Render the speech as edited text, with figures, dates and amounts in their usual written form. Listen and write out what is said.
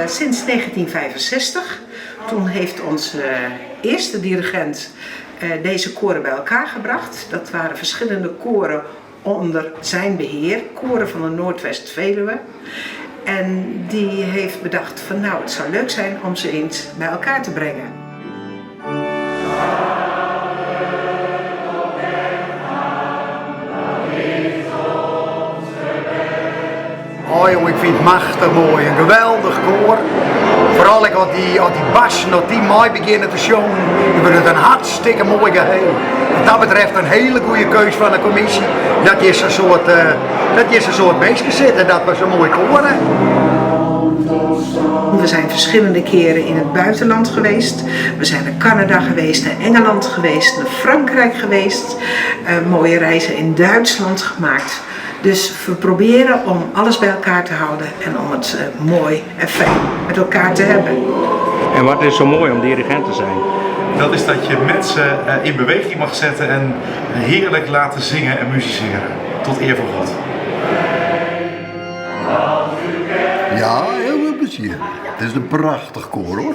sinds 1965. Toen heeft onze eerste dirigent deze koren bij elkaar gebracht. Dat waren verschillende koren onder zijn beheer, koren van de Noordwest-Veluwe. En die heeft bedacht van nou, het zou leuk zijn om ze eens bij elkaar te brengen. Oh jongen, ik vind het machtig mooi, een geweldig koor. Vooral als die bas nog die mooi beginnen te zongen, dan wordt het een hartstikke mooi geheel. Wat dat betreft een hele goede keus van de commissie. Dat is een soort meisje zitten, dat was een mooi koor. Hè? We zijn verschillende keren in het buitenland geweest. We zijn naar Canada geweest, naar Engeland geweest, naar Frankrijk geweest. Mooie reizen in Duitsland gemaakt. Dus we proberen om alles bij elkaar te houden en om het mooi en fijn met elkaar te hebben. En wat is zo mooi om dirigent te zijn? Dat is dat je mensen in beweging mag zetten en heerlijk laten zingen en musiceren. Tot eer van God. Ja, heel veel plezier. Het is een prachtig koor hoor.